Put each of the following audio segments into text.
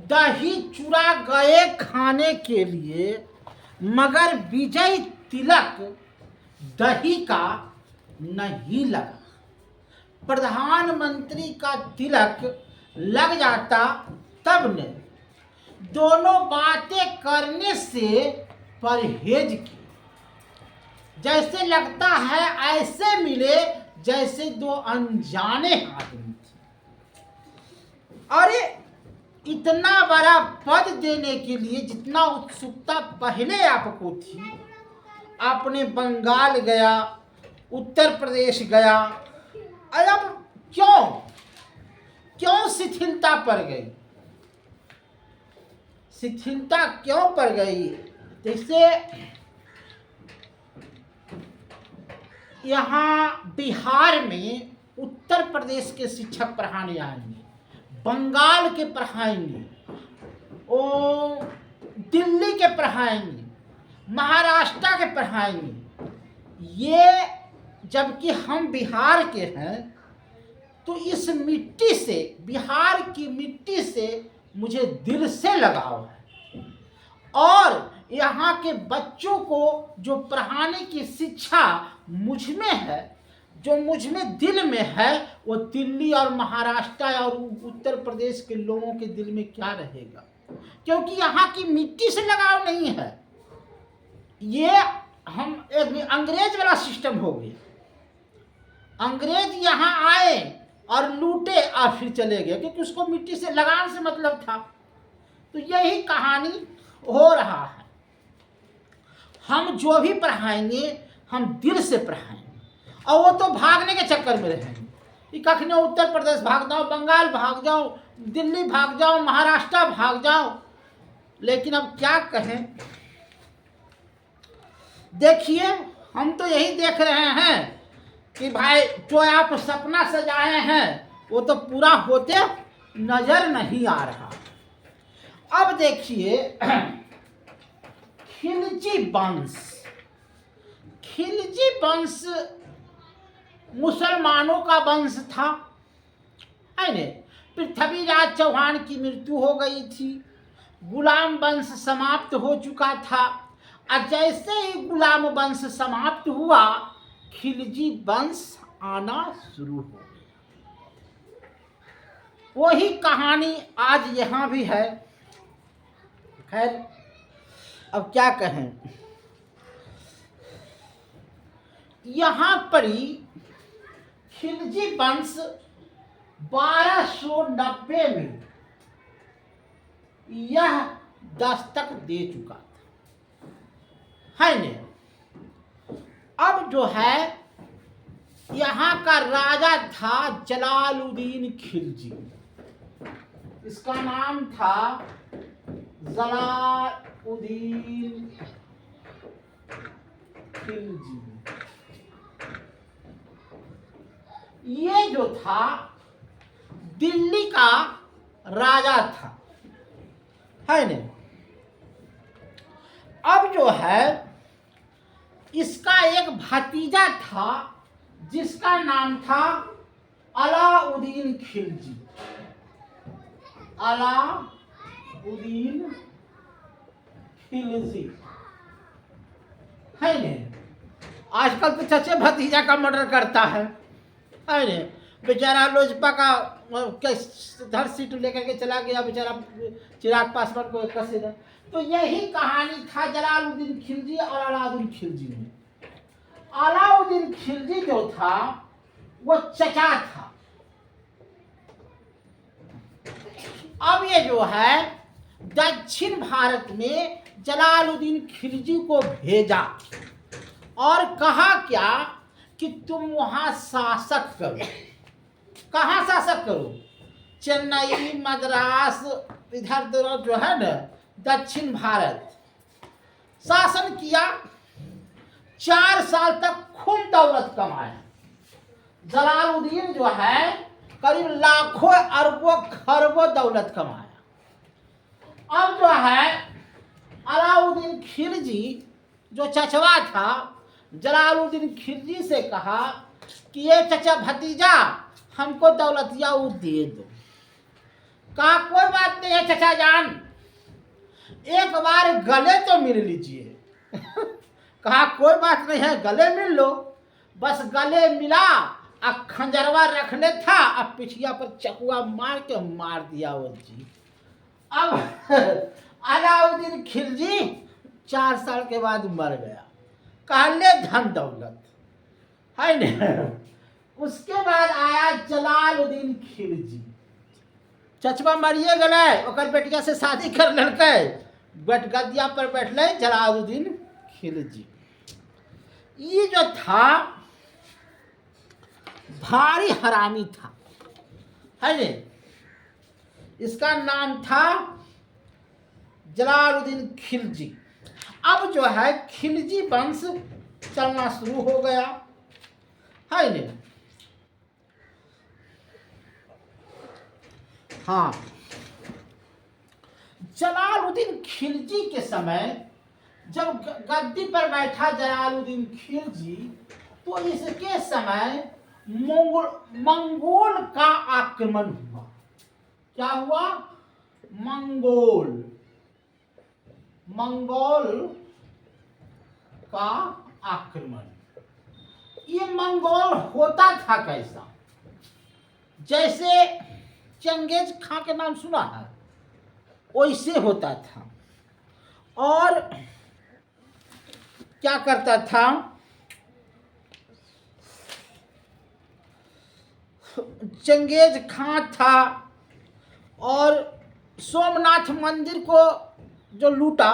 दही चूरा गए खाने के लिए, मगर विजय तिलक दही का नहीं लगा। प्रधानमंत्री का तिलक लग जाता तब नहीं। दोनों बातें करने से परहेज किए। जैसे लगता है ऐसे मिले जैसे दो अनजाने आदमी थे। अरे इतना बड़ा पद देने के लिए जितना उत्सुकता पहले आपको थी, आपने बंगाल गया, उत्तर प्रदेश गया, अब क्यों शिथिलता पड़ गई? शिथिलता क्यों पड़ गई? जैसे यहाँ बिहार में उत्तर प्रदेश के शिक्षक पढ़ाने आएंगे, बंगाल के पढ़ाएंगे, ओ दिल्ली के पढ़ाएंगे, महाराष्ट्र के पढ़ाएंगे। ये जबकि हम बिहार के हैं, तो इस मिट्टी से, बिहार की मिट्टी से मुझे दिल से लगाव है। और यहाँ के बच्चों को जो पढ़ाने की शिक्षा मुझ में है, जो मुझ में दिल में है, वो दिल्ली और महाराष्ट्र और उत्तर प्रदेश के लोगों के दिल में क्या रहेगा? क्योंकि यहाँ की मिट्टी से लगाव नहीं है। ये हम एक अंग्रेज वाला सिस्टम हो गया। अंग्रेज यहाँ आए और लूटे और फिर चले गए, क्योंकि उसको मिट्टी से लगाव से मतलब था। तो यही कहानी हो रहा है। हम जो भी पढ़ाएंगे हम दिल से पढ़ाएंगे, और वो तो भागने के चक्कर में रहेंगे कि कखने उत्तर प्रदेश भाग जाओ, बंगाल भाग जाओ, दिल्ली भाग जाओ, महाराष्ट्र भाग जाओ। लेकिन अब क्या कहें? देखिए, हम तो यही देख रहे हैं कि भाई जो आप सपना सजाए हैं वो तो पूरा होते नजर नहीं आ रहा। अब देखिए, खिलजी वंश मुसलमानों का वंश था, है ने? पृथ्वीराज चौहान की मृत्यु हो गई थी, गुलाम वंश समाप्त हो चुका था। और जैसे ही गुलाम वंश समाप्त हुआ, खिलजी वंश आना शुरू हो गया। वही कहानी आज यहाँ भी है। खैर, अब क्या कहें? यहाँ पर ही खिलजी वंश 1290 में यह दस्तक दे चुका था, है ने? अब जो है, यहाँ का राजा था जलालुद्दीन खिलजी। इसका नाम था जलालुद्दीन खिलजी। ये जो था दिल्ली का राजा था, है ने? अब जो है, इसका एक भतीजा था जिसका नाम था अलाउद्दीन खिलजी। अलाउद्दीन खिलजी, है ने? आजकल तो चचे भतीजा का मर्डर करता है ने? बेचारा लोजपा का धर सीट लेकर के चला गया बेचारा चिराग पासवान को कैसे दे। तो यही कहानी था जलालुद्दीन खिलजी और अलाउद्दीन खिलजी में। अलाउद्दीन खिलजी जो था वो चचा था। अब ये जो है दक्षिण भारत में जलालुद्दीन खिलजी को भेजा और कहा क्या कि तुम वहां शासक करो। कहाँ शासक करो? चेन्नई, मद्रास, इधर जो है ना दक्षिण भारत शासन किया। 4 साल तक खूब दौलत कमाया। जलालुद्दीन जो है करीब लाखों अरबों खरबों दौलत कमाया। अब जो है अलाउद्दीन खिलजी जो चचवा था, जलालुद्दीन खिलजी से कहा कि ये चचा भतीजा हमको दौलतिया वो दे दो। कहा कोई बात नहीं है चचा जान, एक बार गले तो मिल लीजिए। कहा कोई बात नहीं है, गले मिल लो। बस गले मिला, अब खंजरवा रखने था, अब पिछिया पर चकुआ मार के मार दिया वो जी। अब अलाउद्दीन खिलजी 4 साल के बाद मर गया। कहा ले धन दौलत है न। उसके बाद आया जलालुद्दीन खिलजी। चचबा मरिए गए, ओकर बेटिया से शादी कर लड़के, गद्दिया पर बैठले जलालुद्दीन खिलजी। ये जो था भारी हरामी था, है ने। इसका नाम था जलालुद्दीन खिलजी। अब जो है खिलजी वंश चलना शुरू हो गया, है ने। हाँ, जलालुद्दीन खिलजी के समय जब गद्दी पर बैठा जलालुद्दीन खिलजी, तो इसके समय मंगोल का आक्रमण हुआ। क्या हुआ? मंगोल का आक्रमण। ये मंगोल होता था कैसा? जैसे चंगेज खां के नाम सुना है, वैसे होता था। और क्या करता था? चंगेज खां था और सोमनाथ मंदिर को जो लूटा,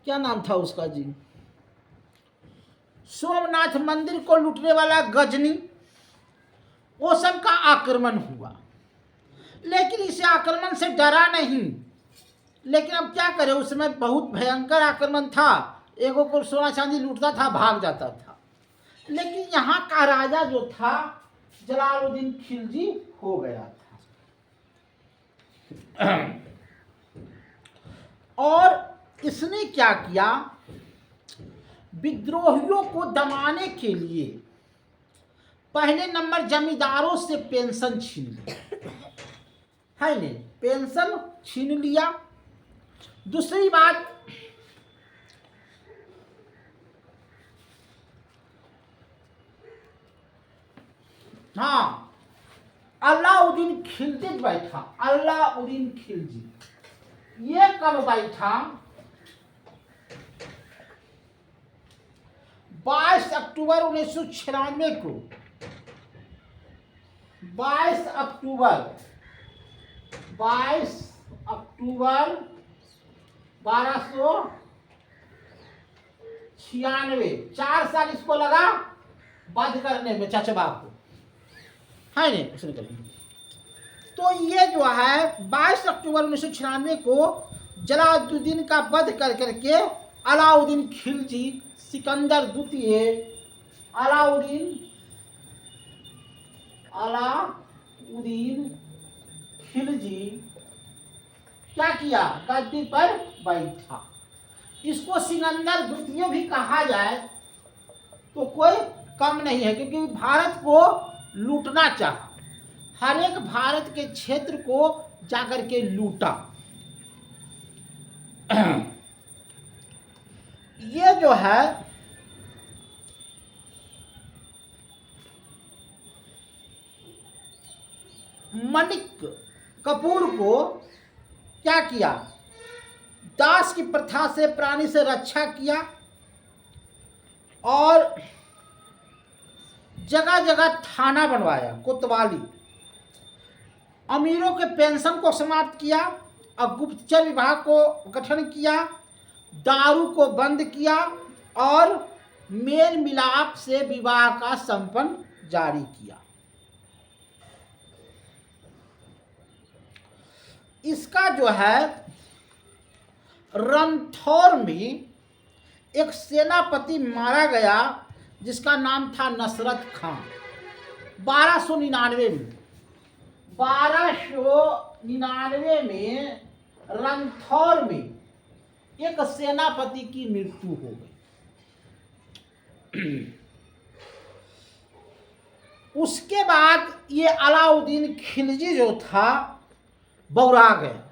क्या नाम था उसका जी? सोमनाथ मंदिर को लूटने वाला गजनी, वो सब का आक्रमण हुआ। लेकिन इस आक्रमण से डरा नहीं। लेकिन अब क्या करें, उसमें बहुत भयंकर आक्रमण था। एगो को सोना चांदी लूटता था, भाग जाता था। लेकिन यहाँ का राजा जो था जलालुद्दीन खिलजी हो गया था। और इसने क्या किया? विद्रोहियों को दमाने के लिए पहले नंबर जमींदारों से पेंशन छीन लिया, है ने। पेंशन छीन लिया। दूसरी बात, हाँ, अलाउद्दीन खिलजी बैठा। अलाउद्दीन खिलजी ये कब बैठा? 22 अक्टूबर 1996 को। 22 अक्टूबर 1296। 4 साल इसको लगा बंद करने में, चचबा को, है नहीं। उसने कही तो ये जो है 22 अक्टूबर 1996 को जलालुद्दीन का वध कर करके अलाउद्दीन खिलजी, सिकंदर द्वितीय, अलाउद्दीन खिलजी क्या किया? गद्दी पर बैठा। इसको सिकंदर द्वितीय भी कहा जाए तो कोई कम नहीं है, क्योंकि भारत को लूटना चाहा। हर एक भारत के क्षेत्र को जाकर के लूटा। ये जो है मलिक कपूर को क्या किया? दास की प्रथा से, प्राणी से रक्षा किया और जगह जगह थाना बनवाया, कोतवाली। अमीरों के पेंशन को समाप्त किया और गुप्तचर विभाग को गठन किया। दारू को बंद किया और मेल मिलाप से विवाह का संपन्न जारी किया। इसका जो है रणथौर में एक सेनापति मारा गया जिसका नाम था नसरत खां। 1299 में रणथौर में एक सेनापति की मृत्यु हो गई। उसके बाद ये अलाउद्दीन खिलजी जो था बौरा गया।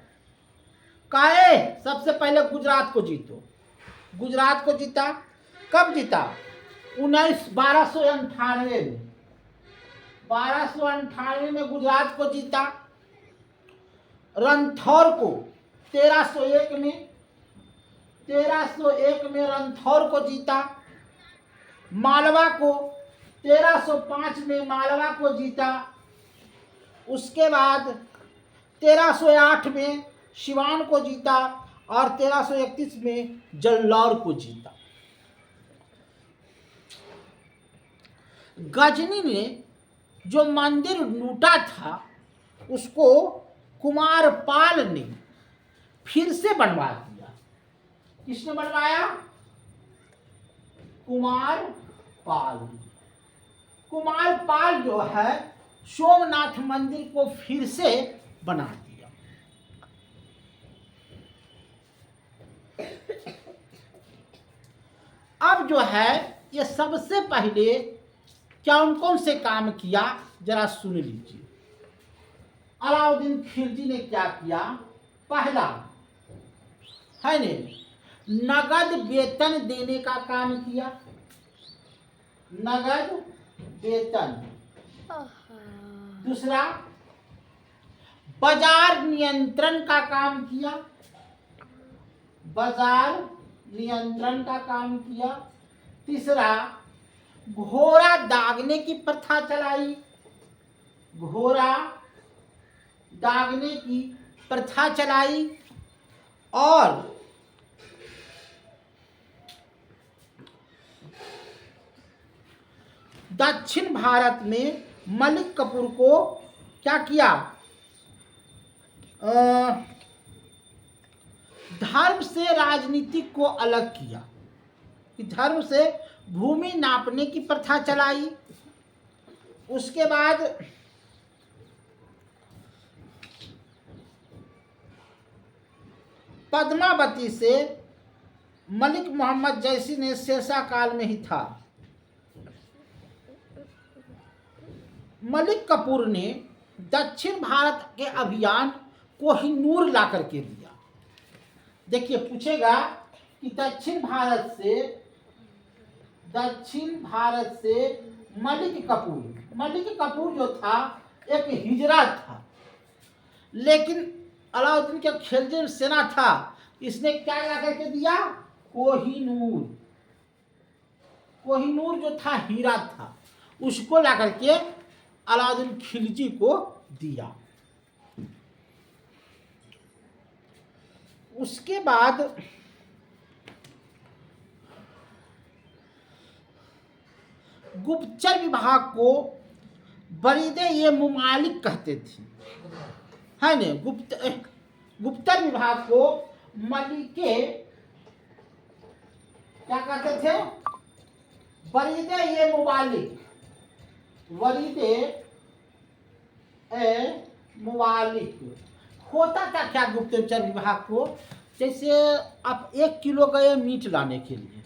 काहे सबसे पहले गुजरात को जीतो। गुजरात को जीता। कब जीता? 1298 में। 1298 में गुजरात को जीता। रणथौर को 1301 में, 1301 में रणथौर को जीता। मालवा को 1305 में मालवा को जीता। उसके बाद 1308 में सिवान को जीता और 1331 में जल्लौर को जीता। गजनी ने जो मंदिर लूटा था उसको कुमारपाल ने फिर से बनवा दिया। किसने बनवाया? कुमारपाल। कुमारपाल जो है सोमनाथ मंदिर को फिर से बना दिया। अब जो है ये सबसे पहले कौन कौन से काम किया जरा सुन लीजिए। अलाउद्दीन खिलजी ने क्या किया? पहला है ने नगद वेतन देने का काम किया। नगद वेतन। दूसरा बाजार नियंत्रण का काम किया। बाजार नियंत्रण का काम किया। तीसरा घोड़ा दागने की प्रथा चलाई। घोड़ा दागने की प्रथा चलाई। और दक्षिण भारत में मलिक कपूर को क्या किया? धर्म से राजनीति को अलग किया कि धर्म से भूमि नापने की प्रथा चलाई। उसके बाद पद्मावती से मलिक मोहम्मद जैसी ने शेरशाह काल में ही था। मलिक कपूर ने दक्षिण भारत के अभियान कोहिनूर ला करके दिया। देखिए पूछेगा कि दक्षिण भारत से मलिक कपूर जो था एक हिजरा था, लेकिन अलाउद्दीन के खिलजी सेना था, इसने क्या ला करके दिया? कोहिनूर। कोहिनूर जो था हीरा था, उसको ला करके अलाउद्दीन खिलजी को दिया। उसके बाद गुप्तचर विभाग को बरीदे ये मुमालिक कहते थे, है ने। गुप्तचर विभाग को मलिके क्या कहते थे? बरीदे ये मुमालिक। वरीदे ए मुमालिक होता था क्या गुप्तचर विभाग को? जैसे आप 1 किलो गए मीट लाने के लिए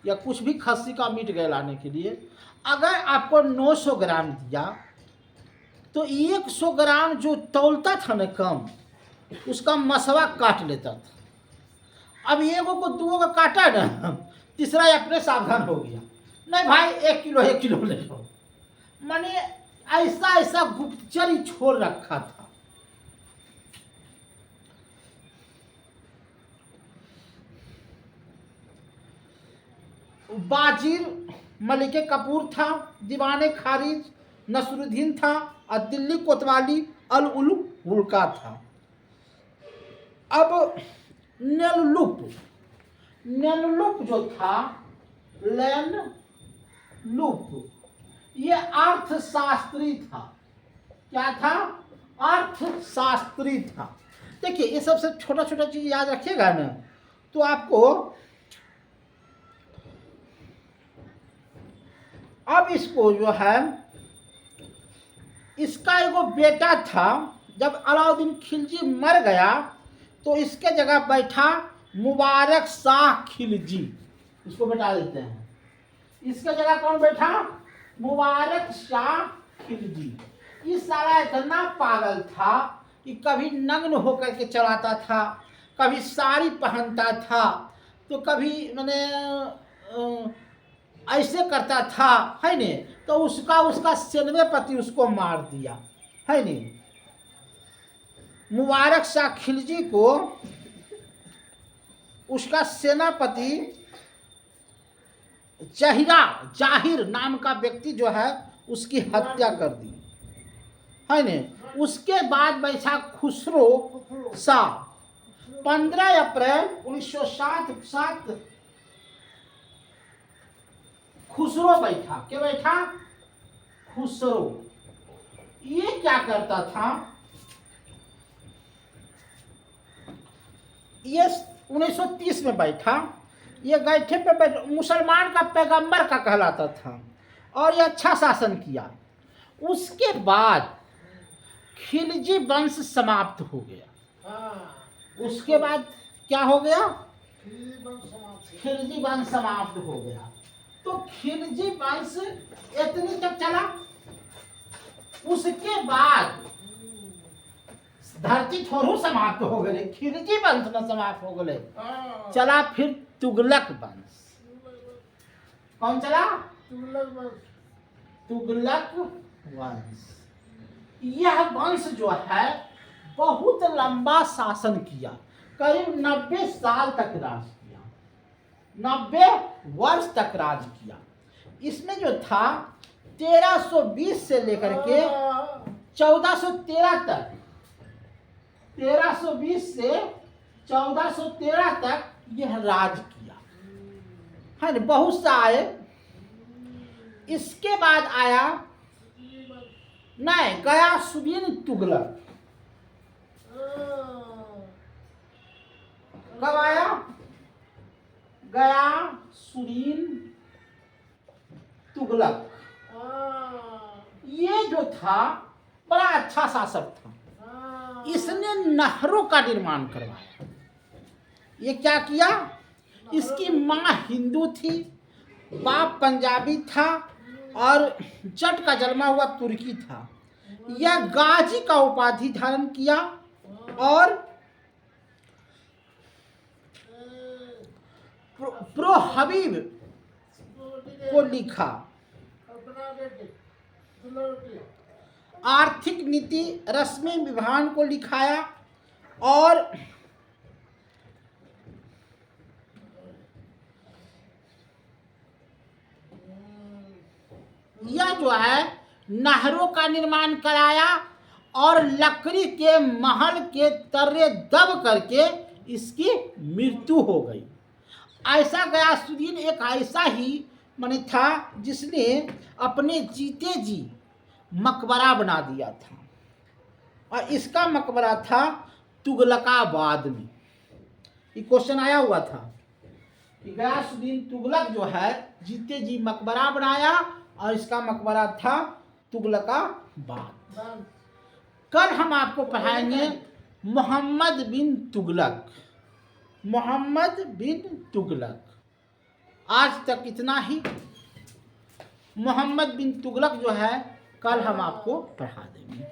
या कुछ भी खस्सी का मीट गए लाने के लिए, अगर आपको 900 ग्राम दिया तो 100 ग्राम जो तौलता था ना कम, उसका मसवा काट लेता था। अब एगो को दूगो का काटा ना, तीसरा अपने सावधान हो गया, नहीं भाई 1 किलो ले लो। माने ऐसा गुप्तचर ही छोड़ रखा था। बाजीर मलिके कपूर था, दीवाने खारिज नसरुद्दीन था और दिल्ली कोतवाली अल उल हुल्का था। अब नेनलुप जो था, लेनलुप, ये अर्थशास्त्री था। क्या था? अर्थशास्त्री था। देखिए ये सबसे छोटा छोटा चीज याद रखिएगा ना तो आपको। अब इसको जो है, इसका एगो बेटा था, जब अलाउद्दीन खिलजी मर गया तो इसके जगह बैठा मुबारक शाह खिलजी। इसको बैठा देते हैं। इसके जगह कौन बैठा? मुबारक शाह खिलजी। इस साला इतना पागल था कि कभी नग्न होकर के चलाता था, कभी साड़ी पहनता था, तो कभी मैंने ऐसे करता था, है ने। तो उसका सेनापति उसको मार दिया, है ने। मुबारक शाह खिलजी को उसका सेनापति जाहिर नाम का व्यक्ति जो है उसकी हत्या कर दी, है ने। उसके बाद बैठा खुसरो शाह 15 अप्रैल 1907 खुसरो बैठा। क्या बैठा? खुसरो। ये क्या करता था? ये 1930 में बैठा। ये गैठे पे मुसलमान का पैगंबर का कहलाता था और ये अच्छा शासन किया। उसके बाद खिलजी वंश समाप्त हो गया। उसके बाद क्या हो गया? खिलजी वंश समाप्त हो गया। तो खिलजी वंश इतनी तक चला। उसके बाद धरती थोड़ू समाप्त हो गए, खिलजी वंश न समाप्त हो गए। चला फिर तुगलक वंश। कौन चला? तुगलक वंश। यह वंश जो है बहुत लंबा शासन किया, करीब 90 साल तक राज किया, 90 वर्ष तक राज किया। इसमें जो था 1320 से लेकर के 1413 तक, 1320 से 1413 तक यह राज किया, है ना। बहुत सा आए। इसके बाद आया नहीं गयासुद्दीन तुगलक। कब आया? गयासुद्दीन तुगलक। ये जो था बड़ा अच्छा शासक था। इसने नहरों का निर्माण करवाया। ये क्या किया? इसकी माँ हिंदू थी, बाप पंजाबी था और जट का जन्मा हुआ तुर्की था। यह गाजी का उपाधि धारण किया और प्रो हबीब को लिखा। आर्थिक नीति रश्मि विभान को लिखाया और यह जो है नहरों का निर्माण कराया और लकड़ी के महल के तर्रे दब करके इसकी मृत्यु हो गई। ऐसा गयासुद्दीन एक ऐसा ही माने था जिसने अपने जीते जी मकबरा बना दिया था और इसका मकबरा था तुगलकाबाद में। ये क्वेश्चन आया हुआ था कि गयासुद्दीन तुगलक जो है जीते जी मकबरा बनाया और इसका मकबरा था तुगलकाबाद। कल हम आपको पढ़ाएंगे मोहम्मद बिन तुगलक। मोहम्मद बिन तुगलक। आज तक इतना ही। मोहम्मद बिन तुगलक जो है कल हम आपको पढ़ा देंगे।